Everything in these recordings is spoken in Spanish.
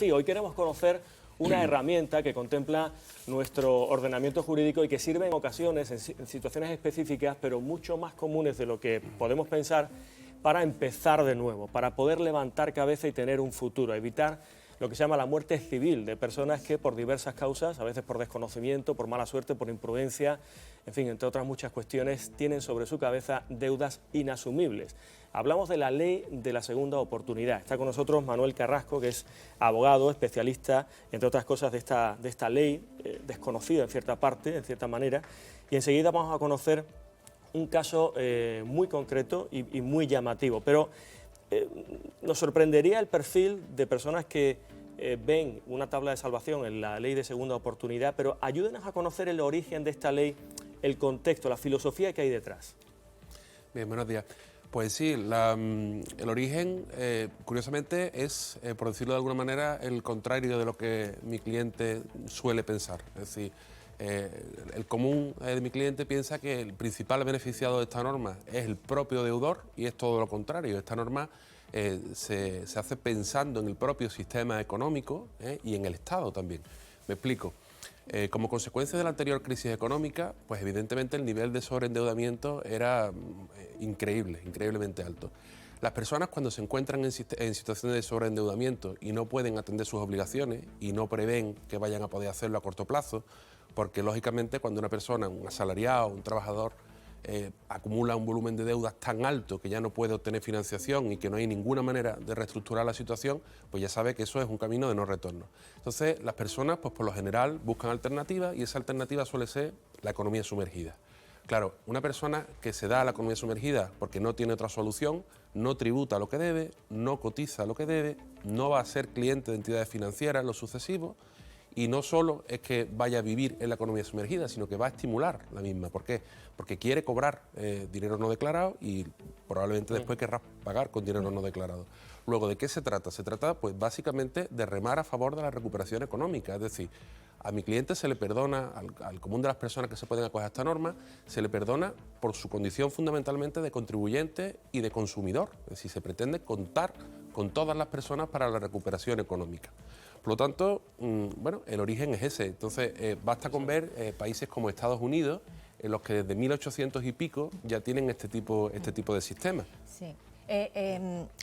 Sí, hoy queremos conocer una herramienta que contempla nuestro ordenamiento jurídico y que sirve en ocasiones, en situaciones específicas, pero mucho más comunes de lo que podemos pensar, para empezar de nuevo, para poder levantar cabeza y tener un futuro, evitar lo que se llama la muerte civil de personas que por diversas causas, a veces por desconocimiento, por mala suerte, por imprudencia, en fin, entre otras muchas cuestiones, tienen sobre su cabeza deudas inasumibles. Hablamos de la ley de la segunda oportunidad. Está con nosotros Manuel Carrasco, que es abogado, especialista, entre otras cosas, de esta ley, desconocida en cierta parte, en cierta manera, y enseguida vamos a conocer un caso muy concreto y muy llamativo, pero nos sorprendería el perfil de personas que ven una tabla de salvación en la ley de segunda oportunidad, pero ayúdenos a conocer el origen de esta ley, el contexto, la filosofía que hay detrás. Bien, buenos días. Pues sí, el origen, curiosamente, es, por decirlo de alguna manera, el contrario de lo que mi cliente suele pensar. Es decir, el común de mi cliente piensa que el principal beneficiado de esta norma es el propio deudor y es todo lo contrario. Esta norma se hace pensando en el propio sistema económico y en el Estado también. Me explico. Como consecuencia de la anterior crisis económica, pues evidentemente el nivel de sobreendeudamiento era increíblemente alto. Las personas, cuando se encuentran en situaciones de sobreendeudamiento y no pueden atender sus obligaciones y no prevén que vayan a poder hacerlo a corto plazo, porque lógicamente cuando una persona, un asalariado, un trabajador, acumula un volumen de deudas tan alto que ya no puede obtener financiación y que no hay ninguna manera de reestructurar la situación, pues ya sabe que eso es un camino de no retorno. Entonces, las personas, pues por lo general, buscan alternativas y esa alternativa suele ser la economía sumergida. Claro, una persona que se da a la economía sumergida porque no tiene otra solución, no tributa lo que debe, no cotiza lo que debe, no va a ser cliente de entidades financieras en lo sucesivo. Y no solo es que vaya a vivir en la economía sumergida, sino que va a estimular la misma. ¿Por qué? Porque quiere cobrar dinero no declarado y probablemente después querrá pagar con dinero no declarado. Luego, ¿de qué se trata? Se trata, pues, básicamente de remar a favor de la recuperación económica. Es decir, a mi cliente se le perdona, al común de las personas que se pueden acoger a esta norma, se le perdona por su condición fundamentalmente de contribuyente y de consumidor. Es decir, se pretende contar con todas las personas para la recuperación económica. Por lo tanto, bueno, el origen es ese. Entonces, basta con ver países como Estados Unidos, en los que desde 1800 y pico ya tienen este tipo de sistemas. Sí.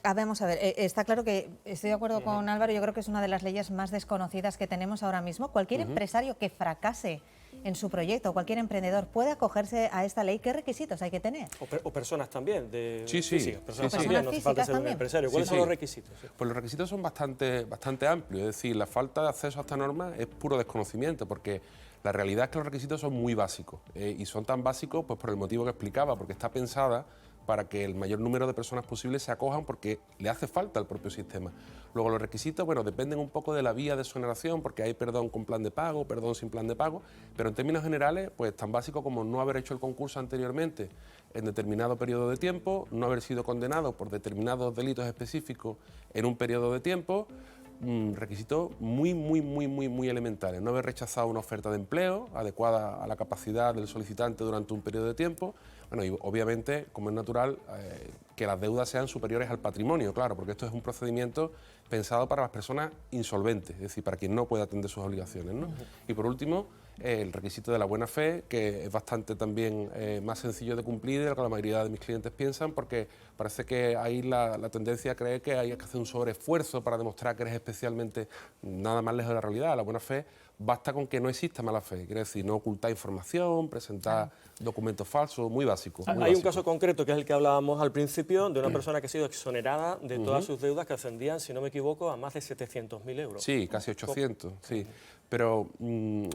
Vamos a ver, está claro que estoy de acuerdo con Álvaro, yo creo que es una de las leyes más desconocidas que tenemos ahora mismo. Cualquier empresario que fracase en su proyecto, cualquier emprendedor, puede acogerse a esta ley. ¿Qué requisitos hay que tener? O personas también, personas también, no hace falta ser un empresario. ¿Cuáles son los requisitos? Pues los requisitos son bastante amplios, es decir, la falta de acceso a esta norma es puro desconocimiento, porque la realidad es que los requisitos son muy básicos y son tan básicos pues por el motivo que explicaba, porque está pensada para que el mayor número de personas posibles se acojan porque le hace falta al propio sistema. Luego los requisitos, bueno, dependen un poco de la vía de exoneración, porque hay perdón con plan de pago, perdón sin plan de pago, pero en términos generales, pues tan básico como no haber hecho el concurso anteriormente en determinado periodo de tiempo, no haber sido condenado por determinados delitos específicos en un periodo de tiempo, requisitos muy elementales. No haber rechazado una oferta de empleo adecuada a la capacidad del solicitante durante un periodo de tiempo. Bueno, y obviamente, como es natural, que las deudas sean superiores al patrimonio, claro, porque esto es un procedimiento pensado para las personas insolventes, es decir, para quien no puede atender sus obligaciones, ¿no? Y por último, el requisito de la buena fe, que es bastante también más sencillo de cumplir de lo que la mayoría de mis clientes piensan, porque parece que ahí la tendencia a creer que hay que hacer un sobreesfuerzo para demostrar que eres especialmente nada más lejos de la realidad. La buena fe basta con que no exista mala fe, quiere decir, no ocultar información, presentar documentos falsos, muy básicos. Hay un caso concreto que es el que hablábamos al principio, de una persona que ha sido exonerada de todas sus deudas que ascendían, si no me equivoco, a más de 700.000 euros. Sí, casi 800, sí. Pero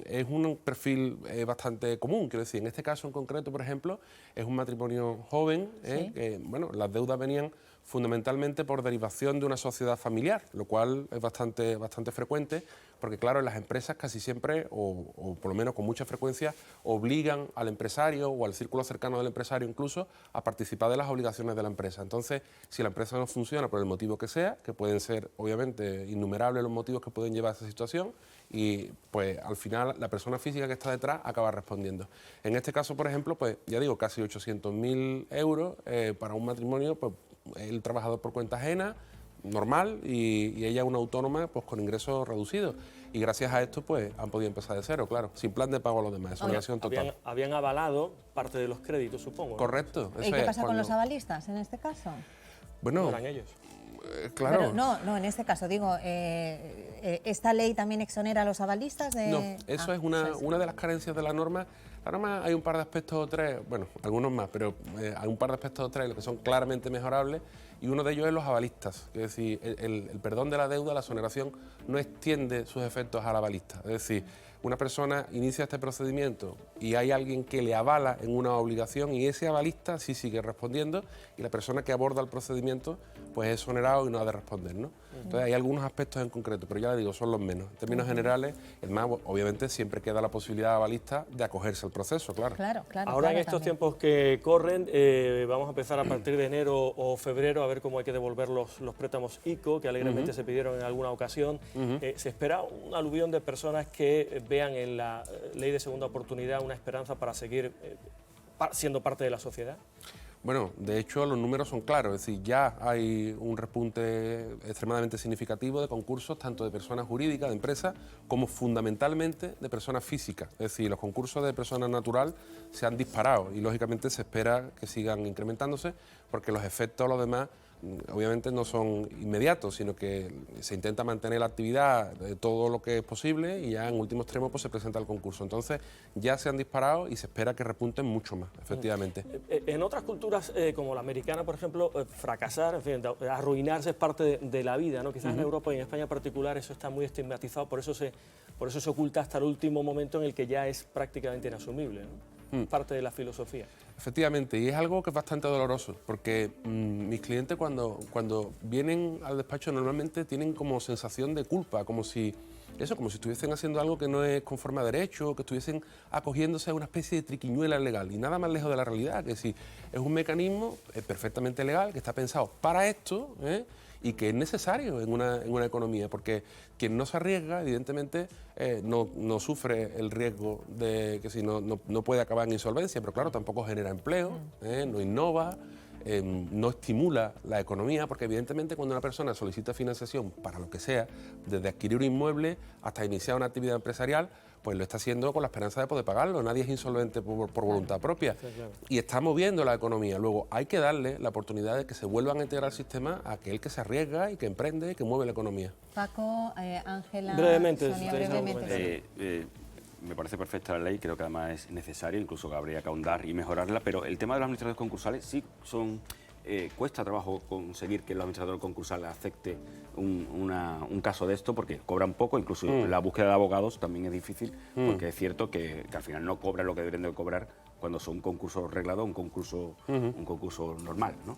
es un perfil bastante común, quiero decir, en este caso en concreto, por ejemplo, es un matrimonio joven, que, bueno, las deudas venían fundamentalmente por derivación de una sociedad familiar, lo cual es bastante frecuente, porque claro, en las empresas casi siempre, o por lo menos con mucha frecuencia, obligan al empresario o al círculo cercano del empresario incluso a participar de las obligaciones de la empresa. Entonces, si la empresa no funciona por el motivo que sea, que pueden ser obviamente innumerables los motivos que pueden llevar a esa situación, y pues al final la persona física que está detrás acaba respondiendo. En este caso, por ejemplo, pues ya digo, casi 800.000 euros para un matrimonio, pues el trabajador por cuenta ajena, normal y ella una autónoma pues con ingresos reducidos. Y gracias a esto pues han podido empezar de cero, claro, sin plan de pago a los demás, exoneración total. Habían avalado parte de los créditos, supongo, ¿no? Correcto. ¿Y qué pasa con los avalistas en este caso? Bueno, No eran ellos. Claro. Pero no, en este caso, digo, ¿esta ley también exonera a los avalistas? No, eso es una de las carencias de la norma. La norma hay un par de aspectos o tres, bueno, algunos más, pero hay un par de aspectos o tres que son claramente mejorables y uno de ellos es los avalistas. Es decir, el perdón de la deuda, la exoneración, no extiende sus efectos al avalista. Es decir, una persona inicia este procedimiento y hay alguien que le avala en una obligación y ese avalista sí sigue respondiendo y la persona que aborda el procedimiento pues es exonerado y no ha de responder, ¿no? Entonces hay algunos aspectos en concreto, pero ya le digo, son los menos. En términos generales, el más, obviamente siempre queda la posibilidad avalista de acogerse al proceso, claro. Claro. Ahora en estos tiempos que corren, vamos a empezar a partir de enero o febrero a ver cómo hay que devolver los préstamos ICO, que alegremente se pidieron en alguna ocasión. Se espera un aluvión de personas que vean en la ley de segunda oportunidad una esperanza para seguir siendo parte de la sociedad. Bueno, de hecho los números son claros, es decir, ya hay un repunte extremadamente significativo de concursos tanto de personas jurídicas, de empresas, como fundamentalmente de personas físicas. Es decir, los concursos de personas natural se han disparado y lógicamente se espera que sigan incrementándose porque los efectos los demás obviamente no son inmediatos, sino que se intenta mantener la actividad de todo lo que es posible y ya en último extremo pues se presenta el concurso. Entonces ya se han disparado y se espera que repunten mucho más, efectivamente. En otras culturas, como la americana, por ejemplo, fracasar, en fin, arruinarse es parte de la vida, ¿no? Quizás en Europa y en España en particular eso está muy estigmatizado, por eso se oculta hasta el último momento en el que ya es prácticamente inasumible, ¿no? Parte de la filosofía. Efectivamente, y es algo que es bastante doloroso, porque mis clientes cuando vienen al despacho normalmente tienen como sensación de culpa, como si estuviesen haciendo algo que no es conforme a derecho, que estuviesen acogiéndose a una especie de triquiñuela legal, y nada más lejos de la realidad, que si es un mecanismo perfectamente legal, que está pensado para esto, y que es necesario en una economía, porque quien no se arriesga, evidentemente, no sufre el riesgo de que si no puede acabar en insolvencia, pero claro, tampoco genera empleo, no innova, no estimula la economía, porque evidentemente cuando una persona solicita financiación para lo que sea, desde adquirir un inmueble hasta iniciar una actividad empresarial, pues lo está haciendo con la esperanza de poder pagarlo. Nadie es insolvente por voluntad propia. Claro. Y está moviendo la economía. Luego hay que darle la oportunidad de que se vuelvan a integrar al sistema a aquel que se arriesga y que emprende y que mueve la economía. Paco, Ángela, brevemente, Sonia, brevemente. Me parece perfecta la ley, creo que además es necesaria, incluso que habría que ahondar y mejorarla, pero el tema de los administradores concursales sí cuesta trabajo conseguir que el administrador concursal acepte un caso de esto, porque cobran poco, incluso la búsqueda de abogados también es difícil, porque es cierto que al final no cobran lo que deberían de cobrar cuando son un concurso reglado, un concurso normal, ¿no?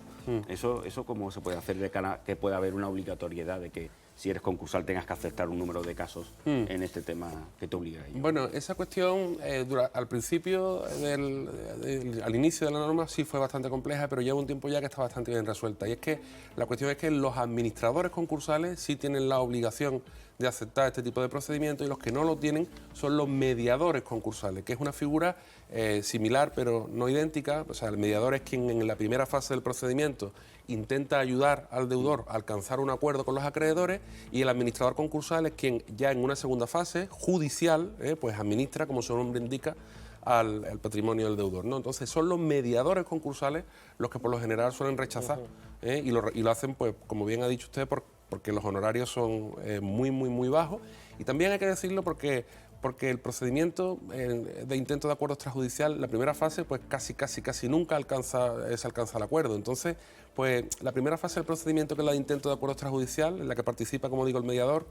Eso cómo se puede hacer de cara que pueda haber una obligatoriedad de que si eres concursal tengas que aceptar un número de casos en este tema que te obliga a ello. Bueno, esa cuestión al principio, al inicio de la norma sí fue bastante compleja, pero lleva un tiempo ya que está bastante bien resuelta. Y es que la cuestión es que los administradores concursales sí tienen la obligación de aceptar este tipo de procedimientos y los que no lo tienen son los mediadores concursales, que es una figura similar pero no idéntica. O sea, el mediador es quien en la primera fase del procedimiento intenta ayudar al deudor a alcanzar un acuerdo con los acreedores y el administrador concursal es quien ya en una segunda fase judicial pues administra, como su nombre indica, al patrimonio del deudor, ¿no? Entonces son los mediadores concursales los que por lo general suelen rechazar y lo hacen, pues como bien ha dicho usted, porque los honorarios son muy bajos, y también hay que decirlo porque el procedimiento de intento de acuerdo extrajudicial, la primera fase, pues casi nunca se alcanza el acuerdo. Entonces, pues la primera fase del procedimiento, que es la de intento de acuerdo extrajudicial, en la que participa, como digo, el mediador,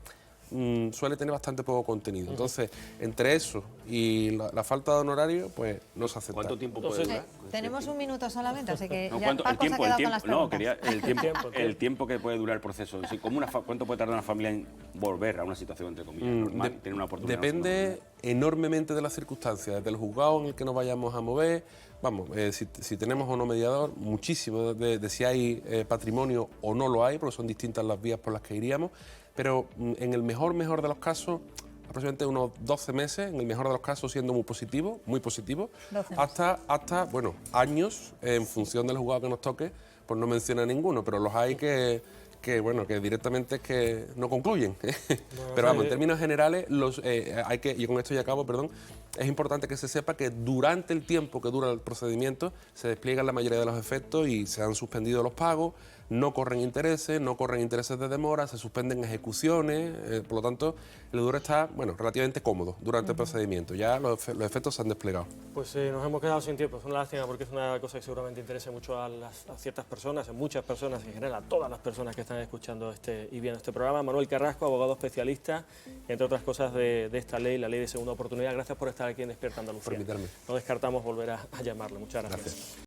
suele tener bastante poco contenido. Entonces, entre eso y la falta de honorario, pues no se acepta. ¿Cuánto tiempo puede durar? Tenemos un minuto solamente, así que No, ya Paco se ha quedado con las preguntas. el tiempo que puede durar el proceso. Sí, ¿cuánto puede tardar una familia en volver a una situación, entre comillas, normal, tener una oportunidad? Depende enormemente de las circunstancias, desde el juzgado en el que nos vayamos a mover, si tenemos o no mediador, muchísimo de si hay patrimonio o no lo hay, porque son distintas las vías por las que iríamos, pero en el mejor de los casos, aproximadamente unos 12 meses, en el mejor de los casos siendo muy positivo, hasta años, en función del juzgado que nos toque, pues no menciona ninguno, pero los hay que bueno, que directamente es que no concluyen. Pero vamos, en términos generales, y con esto ya acabo, perdón, es importante que se sepa que durante el tiempo que dura el procedimiento se despliegan la mayoría de los efectos y se han suspendido los pagos, no corren intereses de demora, se suspenden ejecuciones, por lo tanto, el deudor está, bueno, relativamente cómodo durante el procedimiento. Ya los efectos se han desplegado. Pues nos hemos quedado sin tiempo, es una lástima porque es una cosa que seguramente interesa mucho a ciertas personas, a muchas personas, en general a todas las personas que están escuchando y viendo este programa. Manuel Carrasco, abogado especialista, entre otras cosas de esta ley, la ley de segunda oportunidad. Gracias por estar aquí en Despierta Andalucía. Por invitarme. No descartamos volver a llamarle. Muchas gracias.